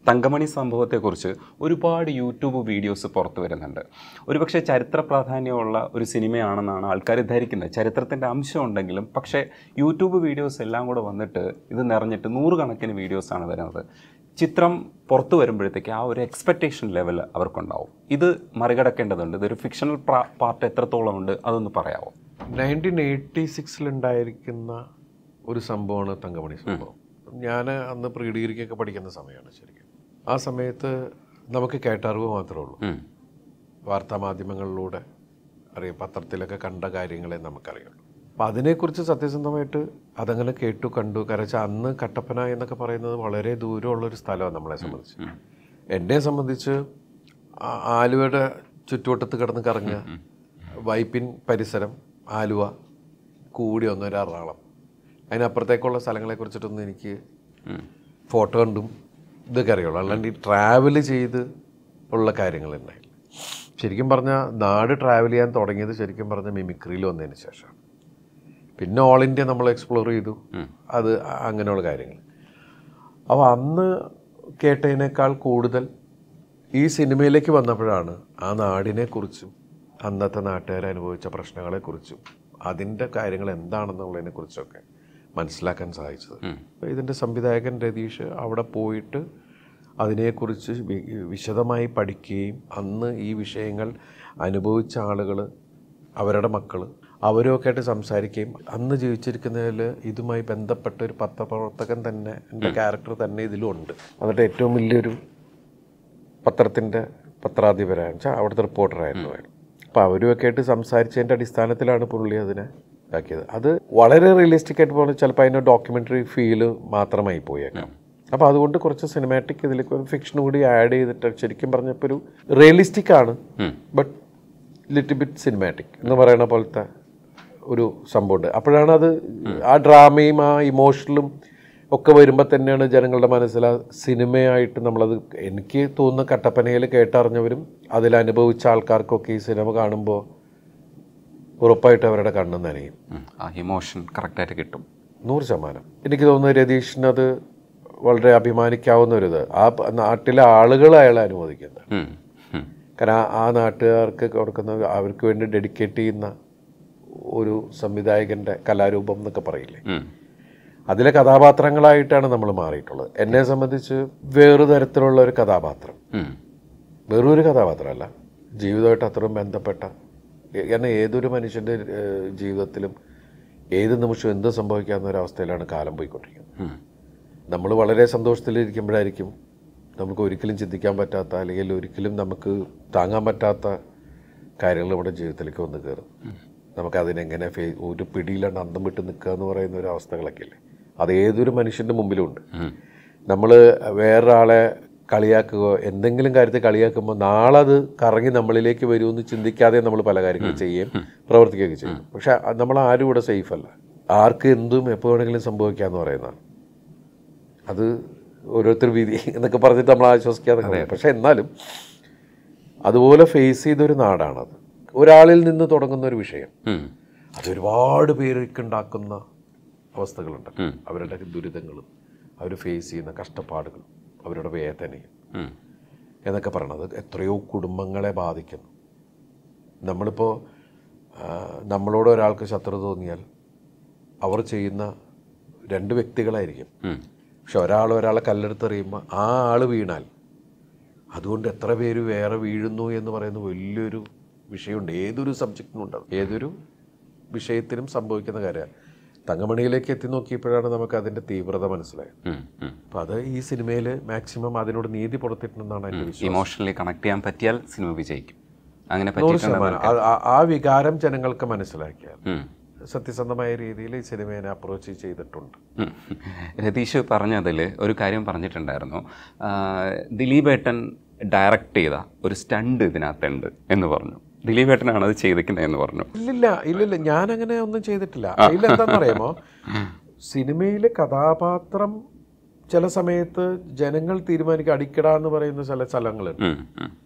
തങ്കമണി സംഭവത്തെക്കുറിച്ച് ഒരുപാട് YouTube videos പുറത്തു വരുന്നുണ്ട്. ഒരുപക്ഷെ ചരിത്ര പ്രാധാന്യമുള്ള ഒരു സിനിമയാണെന്നാണ് ആൾക്കാർ ധരിക്കുന്നത്. ചരിത്രത്തിൻ്റെ അംശം ഉണ്ടെങ്കിലും പക്ഷേ യൂട്യൂബ് വീഡിയോസ് എല്ലാം കൂടെ വന്നിട്ട് ഇത് നിറഞ്ഞിട്ട് 100 കണക്കിന് വീഡിയോസാണ് വരുന്നത്. ചിത്രം പുറത്തു വരുമ്പോഴത്തേക്ക് ആ ഒരു എക്സ്പെക്റ്റേഷൻ ലെവൽ അവർക്കുണ്ടാവും. ഇത് മറികടക്കേണ്ടതുണ്ട്. ഇതൊരു ഫിക്ഷണൽ പാർട്ട് എത്രത്തോളം ഉണ്ട് അതൊന്ന് പറയാമോ? 1986 ഒരു സംഭവമാണ് തങ്കമണി സംഭവം. ഞാൻ അന്ന് പ്രീ ഡിഗ്രിക്കൊക്കെ പഠിക്കുന്ന സമയമാണ് ശരിക്കും. ആ സമയത്ത് നമുക്ക് കേട്ടറിവ് മാത്രമേ ഉള്ളൂ. വാർത്താമാധ്യമങ്ങളിലൂടെ അറിയാം, പത്രത്തിലൊക്കെ കണ്ട കാര്യങ്ങളെ നമുക്കറിയുള്ളൂ. അപ്പം അതിനെക്കുറിച്ച് സത്യസന്ധമായിട്ട് അതങ്ങനെ കേട്ടു കണ്ടു. കാരണം അന്ന് കട്ടപ്പന എന്നൊക്കെ പറയുന്നത് വളരെ ദൂരമുള്ളൊരു സ്ഥലമാണ് നമ്മളെ സംബന്ധിച്ച്. എന്നെ സംബന്ധിച്ച് ആലുവയുടെ ചുറ്റുവട്ടത്ത് കിടന്ന് കറങ്ങുക, വൈപ്പിൻ പരിസരം, ആലുവ കൂടി ഒന്നൊരു എറണാകുളം, അതിനപ്പുറത്തേക്കുള്ള സ്ഥലങ്ങളെക്കുറിച്ചിട്ടൊന്നും എനിക്ക് ഫോട്ടോ കണ്ടും ഇതൊക്കെ അറിയുള്ളൂ. അല്ലാണ്ട് ഈ ട്രാവൽ ചെയ്ത് ഉള്ള കാര്യങ്ങളുണ്ടായില്ല. ശരിക്കും പറഞ്ഞാൽ നാട് ട്രാവൽ ചെയ്യാൻ തുടങ്ങിയത് ശരിക്കും പറഞ്ഞാൽ മിമിക്രിയിൽ വന്നതിന് ശേഷമാണ്. പിന്നെ ഓൾ ഇന്ത്യ നമ്മൾ എക്സ്പ്ലോർ ചെയ്തു, അത് അങ്ങനെയുള്ള കാര്യങ്ങൾ. അപ്പോൾ അന്ന് കേട്ടതിനേക്കാൾ കൂടുതൽ ഈ സിനിമയിലേക്ക് വന്നപ്പോഴാണ് ആ നാടിനെക്കുറിച്ചും അന്നത്തെ നാട്ടുകാർ അനുഭവിച്ച പ്രശ്നങ്ങളെക്കുറിച്ചും അതിൻ്റെ കാര്യങ്ങൾ എന്താണെന്നുള്ളതിനെക്കുറിച്ചൊക്കെ മനസ്സിലാക്കാൻ സാധിച്ചത്. അപ്പോൾ ഇതിൻ്റെ സംവിധായകൻ രതീഷ് അവിടെ പോയിട്ട് അതിനെക്കുറിച്ച് വിശദമായി പഠിക്കുകയും അന്ന് ഈ വിഷയങ്ങൾ അനുഭവിച്ച ആളുകൾ, അവരുടെ മക്കൾ, അവരൊക്കെ ആയിട്ട് സംസാരിക്കുകയും അന്ന് ജീവിച്ചിരിക്കുന്നതിൽ ഇതുമായി ബന്ധപ്പെട്ട ഒരു പത്രപ്രവർത്തകൻ തന്നെ, എൻ്റെ ക്യാരക്ടർ തന്നെ ഇതിലുണ്ട്. എന്നിട്ട് ഏറ്റവും വലിയൊരു പത്രത്തിൻ്റെ പത്രാധിപരാണെന്ന് വെച്ചാൽ അവിടുത്തെ റിപ്പോർട്ടറായിരുന്നു അയാൾ. അപ്പോൾ അവരുമൊക്കെ ആയിട്ട് സംസാരിച്ചതിൻ്റെ അടിസ്ഥാനത്തിലാണ് പുള്ളി അതിനെ ഇതാക്കിയത്. അത് വളരെ റിയലിസ്റ്റിക് ആയിട്ട് പോകുന്നത് ചിലപ്പോൾ അതിൻ്റെ ഡോക്യുമെൻ്ററി ഫീല് മാത്രമായി പോയേക്കാം. അപ്പോൾ അതുകൊണ്ട് കുറച്ച് സിനിമാറ്റിക് ഇതിലേക്ക് ഒരു ഫിക്ഷൻ കൂടി ആഡ് ചെയ്തിട്ട് ശരിക്കും പറഞ്ഞപ്പോൾ ഒരു റിയലിസ്റ്റിക് ആണ്, ബട്ട് ലിറ്റിൽ ബിറ്റ് സിനിമാറ്റിക് എന്ന് പറയുന്ന പോലത്തെ ഒരു സംഭവമുണ്ട്. അപ്പോഴാണ് അത് ആ ഡ്രാമയും ആ ഇമോഷണലും ഒക്കെ വരുമ്പോൾ തന്നെയാണ് ജനങ്ങളുടെ മനസ്സിൽ ആ സിനിമയായിട്ട് നമ്മളത്, എനിക്ക് തോന്നുന്ന കട്ടപ്പനയിൽ കേട്ടറിഞ്ഞവരും അതിലനുഭവിച്ച ആൾക്കാർക്കൊക്കെ ഈ സിനിമ കാണുമ്പോൾ ഉറപ്പായിട്ട് അവരുടെ കണ്ണ് നനയും. ആ ഇമോഷൻ കറക്റ്റായിട്ട് കിട്ടും 100%. എനിക്ക് തോന്നുന്നു രതീഷിനത് വളരെ അഭിമാനിക്കാവുന്നൊരിത് ആ നാട്ടിലെ ആളുകൾ അയാളെ അനുമോദിക്കുന്നത്. കാരണം ആ നാട്ടുകാർക്ക് കൊടുക്കുന്ന, അവർക്ക് വേണ്ടി ഡെഡിക്കേറ്റ് ചെയ്യുന്ന ഒരു സംവിധായകൻ്റെ കലാരൂപം എന്നൊക്കെ പറയില്ലേ, അതിലെ കഥാപാത്രങ്ങളായിട്ടാണ് നമ്മൾ മാറിയിട്ടുള്ളത്. എന്നെ സംബന്ധിച്ച് വേറൊരു തരത്തിലുള്ള ഒരു കഥാപാത്രം, വേറൊരു കഥാപാത്രമല്ല, ജീവിതമായിട്ട് അത്രയും ബന്ധപ്പെട്ട. കാരണം ഏതൊരു മനുഷ്യൻ്റെ ജീവിതത്തിലും ഏത് നിമിഷവും എന്ത് സംഭവിക്കാവുന്നൊരവസ്ഥയിലാണ് കാലം പോയിക്കൊണ്ടിരിക്കുന്നത്. നമ്മൾ വളരെ സന്തോഷത്തിലിരിക്കുമ്പോഴായിരിക്കും നമുക്ക് ഒരിക്കലും ചിന്തിക്കാൻ പറ്റാത്ത, അല്ലെങ്കിൽ ഒരിക്കലും നമുക്ക് താങ്ങാൻ പറ്റാത്ത കാര്യങ്ങൾ നമ്മുടെ ജീവിതത്തിലേക്ക് വന്ന് കയറും. നമുക്കതിനെങ്ങനെ ഒരു പിടിയിലാണ് അന്തം വിട്ട് നിൽക്കുക എന്ന് പറയുന്ന ഒരു അവസ്ഥകളൊക്കെ ഇല്ലേ, അത് ഏതൊരു മനുഷ്യൻ്റെ മുമ്പിലുണ്ട്. നമ്മൾ വേറൊരാളെ കളിയാക്കുകയോ എന്തെങ്കിലും കാര്യത്തിൽ കളിയാക്കുമ്പോൾ നാളെ അത് കറങ്ങി നമ്മളിലേക്ക് വരുമെന്ന് ചിന്തിക്കാതെ നമ്മൾ പല കാര്യങ്ങൾ ചെയ്യുകയും പ്രവർത്തിക്കുകയൊക്കെ ചെയ്യും. പക്ഷെ നമ്മൾ ആരും ഇവിടെ സേഫ് അല്ല. ആർക്ക് എന്തും എപ്പോൾ വേണമെങ്കിലും സംഭവിക്കാമെന്ന് പറയുന്നതാണ്. അത് ഓരോരുത്തർ വിധി എന്നൊക്കെ പറഞ്ഞിട്ട് നമ്മൾ ആശ്വസിക്കാതെ, പക്ഷെ എന്നാലും അതുപോലെ ഫേസ് ചെയ്തൊരു നാടാണത്. ഒരാളിൽ നിന്ന് തുടങ്ങുന്ന ഒരു വിഷയം അതൊരുപാട് പേർക്ക് ഉണ്ടാക്കുന്ന അവസ്ഥകളുണ്ട്. അവരുടെ ദുരിതങ്ങളും അവർ ഫേസ് ചെയ്യുന്ന കഷ്ടപ്പാടുകളും അവരുടെ വേദനയും എന്നൊക്കെ പറയണത് എത്രയോ കുടുംബങ്ങളെ ബാധിക്കുന്നു. നമ്മളിപ്പോൾ നമ്മളോട് ഒരാൾക്ക് ശത്രുത തോന്നിയാൽ അവർ ചെയ്യുന്ന 2 വ്യക്തികളായിരിക്കും. പക്ഷെ ഒരാളെ കല്ലെടുത്തെറിയുമ്പോൾ ആ ആൾ വീണാൽ അതുകൊണ്ട് എത്ര പേര് വേറെ വീഴുന്നു എന്ന് പറയുന്ന വലിയൊരു വിഷയമുണ്ട്. ഏതൊരു സബ്ജക്റ്റിനുണ്ട്, ഏതൊരു വിഷയത്തിനും സംഭവിക്കുന്ന കാര്യമാണ്. തങ്കമണിയിലേക്ക് എത്തി നോക്കിയപ്പോഴാണ് നമുക്ക് അതിൻ്റെ തീവ്രത മനസ്സിലായത്. അപ്പം അത് ഈ സിനിമയിൽ മാക്സിമം അതിനോട് നീതി പുറത്തിട്ടുണ്ടെന്നാണ് എൻ്റെ വിശ്വാസം. ഇമോഷണലി കണക്ട് ചെയ്യാൻ പറ്റിയാൽ സിനിമ വിജയിക്കും. അങ്ങനെ 100% ആ വികാരം ജനങ്ങൾക്ക് മനസ്സിലാക്കിയാൽ സത്യസന്ധമായ രീതിയിൽ ഈ സിനിമയെ അപ്രോച്ച് ചെയ്തിട്ടുണ്ട്. രതീഷ് പറഞ്ഞതിൽ ഒരു കാര്യം പറഞ്ഞിട്ടുണ്ടായിരുന്നു, ദിലീപേട്ടൻ ഡയറക്റ്റ് ചെയ്ത ഒരു സ്റ്റണ്ട് ഇതിനകത്തുണ്ട് എന്ന് പറഞ്ഞു. ദിലീപേട്ടനാണ് അത് ചെയ്തിരിക്കുന്നതെന്ന് പറഞ്ഞു. ഇല്ലില്ല, ഞാനങ്ങനെ ഒന്നും ചെയ്തിട്ടില്ല. അതിലെന്താണെന്ന് അറിയാമോ, സിനിമയിലെ കഥാപാത്രം ചില സമയത്ത് ജനങ്ങൾ തീരുമാനിക്കുക അടിക്കടാന്ന് പറയുന്ന ചില സ്ഥലങ്ങളുണ്ട്.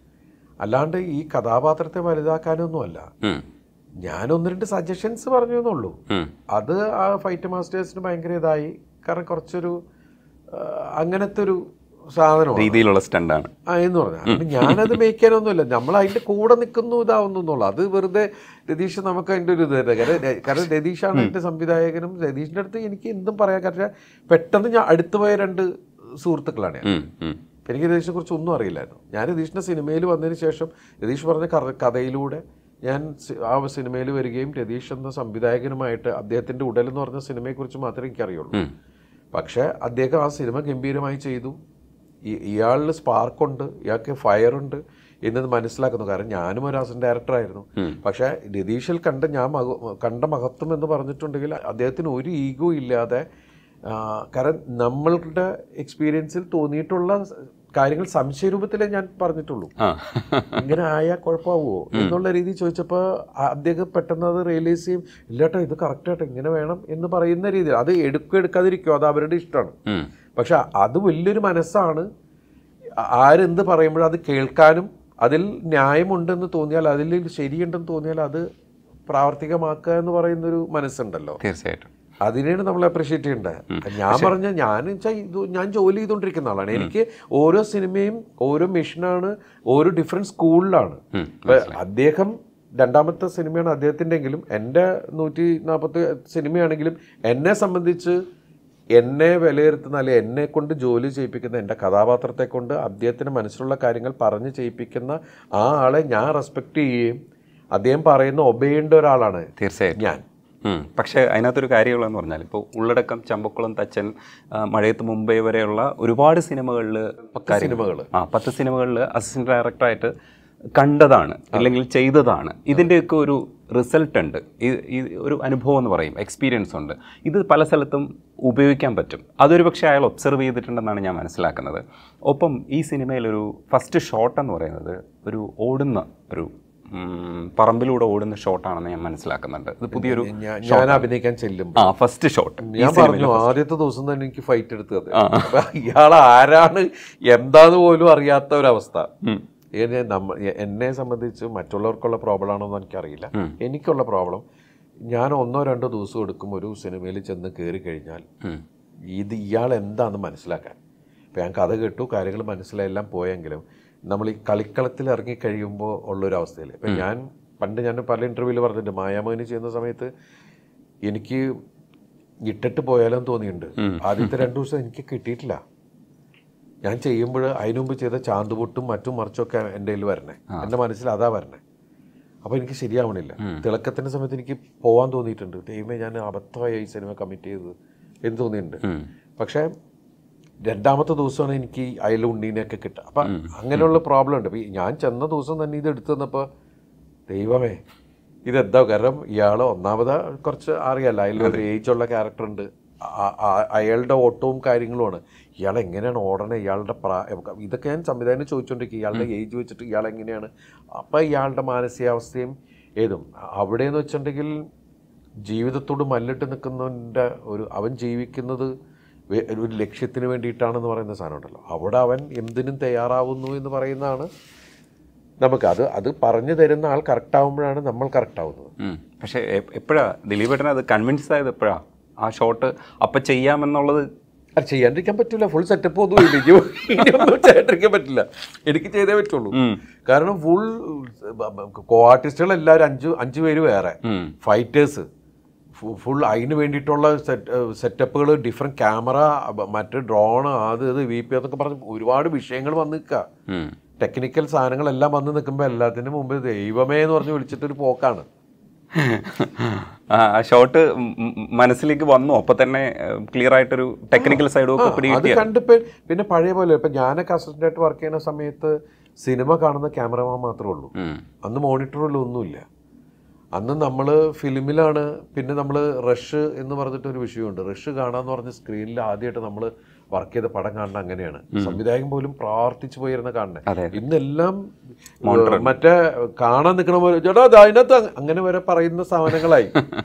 അല്ലാണ്ട് ഈ കഥാപാത്രത്തെ വലുതാക്കാനൊന്നുമല്ല. ഞാൻ 1-2 സജഷൻസ് പറഞ്ഞു എന്നുള്ളൂ. അത് ആ ഫൈറ്റ് മാസ്റ്റേഴ്സിന് ഭയങ്കര ഇതായി. കാരണം കുറച്ചൊരു അങ്ങനത്തെ ഒരു സാധനമാണ്, രീതിയിലുള്ള സ്റ്റണ്ടാണ് എന്ന് പറഞ്ഞാൽ ഞാനത് മേയ്ക്കാനൊന്നുമില്ല, നമ്മൾ അതിൻ്റെ കൂടെ നിൽക്കുന്നു ഇതാവുന്നു എന്നുള്ളൂ. അത് വെറുതെ രതീഷ് നമുക്ക് അതിൻ്റെ ഒരു ഇത് തന്നെ. കാരണം രതീഷാണ് എൻ്റെ സംവിധായകനും. രതീഷിൻ്റെ അടുത്ത് എനിക്ക് എന്തും പറയാൻ, കാരണം പെട്ടെന്ന് ഞാൻ അടുത്തുപോയ 2 സുഹൃത്തുക്കളാണ് ഞാൻ. എനിക്ക് രതീഷിനെ കുറിച്ച് ഒന്നും അറിയില്ലായിരുന്നു. ഞാൻ രതീഷിൻ്റെ സിനിമയിൽ വന്നതിന് ശേഷം രതീഷ് പറഞ്ഞ കഥയിലൂടെ ഞാൻ ആ സിനിമയിൽ വരികയും രതീഷ് എന്ന സംവിധായകനുമായിട്ട് അദ്ദേഹത്തിൻ്റെ ഉടൽ എന്ന് പറഞ്ഞ സിനിമയെക്കുറിച്ച് മാത്രമേ എനിക്കറിയുള്ളൂ. പക്ഷേ അദ്ദേഹം ആ സിനിമ ഗംഭീരമായി ചെയ്തു. ഇയാളിൽ സ്പാർക്കുണ്ട്, ഇയാൾക്ക് ഫയറുണ്ട് എന്നത് മനസ്സിലാക്കുന്നു. കാരണം ഞാനും ഒരു അസിസ്റ്റന്റ് ഡയറക്ടറായിരുന്നു. പക്ഷേ രതീഷിൽ കണ്ട മഹത്വം എന്ന് പറഞ്ഞിട്ടുണ്ടെങ്കിൽ അദ്ദേഹത്തിന് ഒരു ഈഗോ ഇല്ലാതെ, കാരണം നമ്മളുടെ എക്സ്പീരിയൻസിൽ തോന്നിയിട്ടുള്ള കാര്യങ്ങൾ സംശയരൂപത്തിലേ ഞാൻ പറഞ്ഞിട്ടുള്ളൂ. ഇങ്ങനെ ആയാൽ കുഴപ്പമാവുമോ എന്നുള്ള രീതി ചോദിച്ചപ്പോൾ അദ്ദേഹം പെട്ടെന്ന് അത് റിയലൈസ് ചെയ്യും, ഇല്ലാട്ടോ ഇത് കറക്റ്റാട്ടോ ഇങ്ങനെ വേണം എന്ന് പറയുന്ന രീതിയിൽ. അത് എടുക്കാതിരിക്കുമോ, അത് അവരുടെ ഇഷ്ടമാണ്. പക്ഷെ അത് വലിയൊരു മനസ്സാണ്. ആരെന്ത് പറയുമ്പോഴും അത് കേൾക്കാനും അതിൽ ന്യായമുണ്ടെന്ന് തോന്നിയാൽ, അതിൽ ശരിയുണ്ടെന്ന് തോന്നിയാൽ അത് പ്രാവർത്തികമാക്കുക എന്ന് പറയുന്നൊരു മനസ്സുണ്ടല്ലോ. തീർച്ചയായിട്ടും അതിനെയാണ് നമ്മൾ അപ്രീഷിയേറ്റ് ചെയ്യേണ്ടത്. ഞാൻ പറഞ്ഞ ഞാൻ ജോലി ചെയ്തുകൊണ്ടിരിക്കുന്ന ആളാണ്. എനിക്ക് ഓരോ സിനിമയും ഓരോ മിഷനാണ്, ഓരോ ഡിഫറെൻറ്റ് സ്കൂളിലാണ്. അദ്ദേഹം 2ാമത്തെ സിനിമയാണ് അദ്ദേഹത്തിൻ്റെ എങ്കിലും എൻ്റെ 140 സിനിമയാണെങ്കിലും എന്നെ സംബന്ധിച്ച് എന്നെ വിലയിരുത്തുന്ന, അല്ലെങ്കിൽ എന്നെ കൊണ്ട് ജോലി ചെയ്യിപ്പിക്കുന്ന, എൻ്റെ കഥാപാത്രത്തെ കൊണ്ട് അദ്ദേഹത്തിന് മനസ്സിലുള്ള കാര്യങ്ങൾ പറഞ്ഞ് ചെയ്യിപ്പിക്കുന്ന ആ ആളെ ഞാൻ റെസ്പെക്റ്റ് ചെയ്യുകയും അദ്ദേഹം പറയുന്ന ഒബേയേണ്ട ഒരാളാണ് തീർച്ചയായും ഞാൻ. പക്ഷേ അതിനകത്തൊരു കാര്യമുള്ളതെന്ന് പറഞ്ഞാൽ, ഇപ്പോൾ ഉള്ളടക്കം, ചമ്പക്കുളം, തച്ചൻ, മഴയത്ത് മുംബൈ വരെയുള്ള ഒരുപാട് സിനിമകളിൽ 10 സിനിമകളിൽ അസിസ്റ്റന്റ് ഡയറക്ടറായിട്ട് കണ്ടതാണ്, അല്ലെങ്കിൽ ചെയ്തതാണ്. ഇതിൻ്റെയൊക്കെ ഒരു റിസൾട്ട് ഉണ്ട്, ഈ ഒരു അനുഭവം എന്ന് പറയും, എക്സ്പീരിയൻസ് ഉണ്ട്. ഇത് പല സ്ഥലത്തും ഉപയോഗിക്കാൻ പറ്റും. അതൊരു പക്ഷേ അയാൾ ഒബ്സർവ് ചെയ്തിട്ടുണ്ടെന്നാണ് ഞാൻ മനസ്സിലാക്കുന്നത്. ഒപ്പം ഈ സിനിമയിലൊരു ഫസ്റ്റ് ഷോട്ട് എന്ന് പറയുന്നത് ഒരു ഓടുന്ന ഒരു പറമ്പിലൂടെ ഓടുന്ന ഷോട്ടാണെന്ന് ഞാൻ മനസ്സിലാക്കുന്നുണ്ട്. ഇത് പുതിയൊരു ഞാൻ അഭിനയിക്കാൻ ചെല്ലും ഫസ്റ്റ് ഷോട്ട് ഞാൻ പറഞ്ഞു, ആദ്യത്തെ ദിവസം തന്നെ എനിക്ക് ഫൈറ്റ് എടുത്തത്. ഇയാൾ ആരാണ് എന്താന്ന് പോലും അറിയാത്ത ഒരവസ്ഥ. എന്നെ സംബന്ധിച്ച് മറ്റുള്ളവർക്കുള്ള പ്രോബ്ലം ആണോ എന്ന് എനിക്കറിയില്ല. എനിക്കുള്ള പ്രോബ്ലം, ഞാൻ 1-2 ദിവസം എടുക്കും ഒരു സിനിമയിൽ ചെന്ന് കയറി കഴിഞ്ഞാൽ ഇത് ഇയാൾ എന്താണെന്ന് മനസ്സിലാക്കാൻ. ഇപ്പം ഞാൻ കഥ കേട്ടു, കാര്യങ്ങൾ മനസ്സിലായെല്ലാം പോയെങ്കിലും നമ്മൾ ഈ കളിക്കളത്തിൽ ഇറങ്ങിക്കഴിയുമ്പോൾ ഉള്ളൊരവസ്ഥയിൽ, ഇപ്പം ഞാൻ പല ഇൻ്റർവ്യൂവിൽ പറഞ്ഞിട്ടുണ്ട്, മായാമോഹിനി ചെയ്യുന്ന സമയത്ത് എനിക്ക് ഇട്ടിട്ട് പോയാലും തോന്നിയിട്ടുണ്ട്. ആദ്യത്തെ 2 ദിവസം എനിക്ക് കിട്ടിയിട്ടില്ല. ഞാൻ ചെയ്യുമ്പോൾ അതിനുമുമ്പ് ചെയ്ത ചാന്തുപൊട്ടും മറ്റും മറിച്ചൊക്കെ എൻ്റെ കയ്യിൽ വരണേ, എൻ്റെ മനസ്സിൽ അതാ വരണേ. അപ്പോൾ എനിക്ക് ശരിയാവണില്ല. തിളക്കത്തിൻ്റെ സമയത്ത് എനിക്ക് പോകാൻ തോന്നിയിട്ടുണ്ട്, ദൈവമേ ഞാൻ അബദ്ധമായി ഈ സിനിമ കമ്മിറ്റ് ചെയ്തത് എന്ന് തോന്നിയിട്ടുണ്ട്. പക്ഷേ 2ാമത്തെ ദിവസമാണ് എനിക്ക് അതിൽ ഉണ്ണീനെയൊക്കെ കിട്ടുക. അപ്പം അങ്ങനെയുള്ള പ്രോബ്ലം ഉണ്ട്. അപ്പം ഞാൻ ചെന്ന ദിവസം തന്നെ ഇത് എടുത്തു തന്നപ്പോൾ ദൈവമേ ഇതെന്താ, കാരണം ഇയാൾ ഒന്നാമത് കുറച്ച് അറിയാമല്ലോ, അതിലൊരു ഏജുള്ള ക്യാരക്ടർ ഉണ്ട്, അയാളുടെ ഓട്ടവും കാര്യങ്ങളുമാണ്. ഇയാൾ എങ്ങനെയാണ് ഓടണേ, ഇയാളുടെ ഇതൊക്കെ ഞാൻ സംവിധാനം ചോദിച്ചുകൊണ്ടിരിക്കുക, ഇയാളുടെ ഏജ് വെച്ചിട്ട് ഇയാൾ എങ്ങനെയാണ്, അപ്പം ഇയാളുടെ മാനസികാവസ്ഥയും ഏതും. അവിടെയെന്ന് വെച്ചിട്ടുണ്ടെങ്കിൽ ജീവിതത്തോട് മല്ലിട്ട് നിൽക്കുന്നവൻ്റെ അവൻ ജീവിക്കുന്നത് ഒരു ലക്ഷ്യത്തിന് വേണ്ടിയിട്ടാണെന്ന് പറയുന്ന സാധനം ഉണ്ടല്ലോ, അവിടെ അവൻ എന്തിനും തയ്യാറാവുന്നു എന്ന് പറയുന്നതാണ് നമുക്ക്. അത് പറഞ്ഞു തരുന്ന ആൾ കറക്റ്റ് ആവുമ്പോഴാണ് നമ്മൾ കറക്റ്റ് ആവുന്നത്. പക്ഷേ എപ്പോഴാണ് ദിലീപേട്ടന് അത് കൺവിൻസ് ആയത്? എപ്പോഴാണ് ആ ഷോട്ട് അപ്പം ചെയ്യാമെന്നുള്ളത്? അത് ചെയ്യാണ്ടിരിക്കാൻ പറ്റില്ല, ഫുൾ സെറ്റപ്പ് ഒന്നും ഇനിയൊന്നും ചെയ്യാണ്ടിരിക്കാൻ പറ്റില്ല, എനിക്ക് ചെയ്തേ പറ്റുള്ളൂ. കാരണം ഫുൾ കോ ആർട്ടിസ്റ്റുകൾ എല്ലാവരും 5 പേര് വേറെ, ഫൈറ്റേഴ്സ് ഫുൾ അതിന് വേണ്ടിയിട്ടുള്ള സെറ്റപ്പുകൾ, ഡിഫറെൻറ്റ് ക്യാമറ, മറ്റ് ഡ്രോണ്, അത് VP എന്നൊക്കെ പറഞ്ഞ് ഒരുപാട് വിഷയങ്ങൾ വന്ന് നിൽക്കുക. ടെക്നിക്കൽ സാധനങ്ങളെല്ലാം വന്ന് നിൽക്കുമ്പോൾ എല്ലാത്തിനും മുമ്പ് ദൈവമേ എന്ന് പറഞ്ഞ് വിളിച്ചിട്ടൊരു പോക്കാണ്. ഷോട്ട് മനസ്സിലേക്ക് വന്നു, അപ്പൊ തന്നെ ക്ലിയർ ആയിട്ടൊരു ടെക്നിക്കൽ സൈഡും അത് കണ്ടിപ്പോ പിന്നെ പഴയ പോലെ ഇപ്പൊ ഞാനൊക്കെ അസിസ്റ്റന്റായിട്ട് വർക്ക് ചെയ്യുന്ന സമയത്ത് സിനിമ കാണുന്ന ക്യാമറമാൻ മാത്രമേ ഉള്ളൂ. അന്ന് മോണിറ്ററിൽ ഒന്നുമില്ല. അന്ന് നമ്മൾ ഫിലിമിലാണ്. പിന്നെ നമ്മൾ റഷ് എന്ന് പറഞ്ഞിട്ടൊരു വിഷയമുണ്ട്. റഷ് കാണാന്ന് പറഞ്ഞ സ്ക്രീനിൽ ആദ്യമായിട്ട് നമ്മൾ വർക്ക് ചെയ്ത പടം കാണുന്ന അങ്ങനെയാണ്. സംവിധായകൻ പോലും പ്രാർത്ഥിച്ചു പോയിരുന്ന കാണുന്നത്. ഇന്നെല്ലാം മറ്റേ കാണാൻ നിൽക്കണ പോലെ ചേട്ടാ അതിനകത്ത് അങ്ങനെ വരെ പറയുന്ന സാധനങ്ങളായി.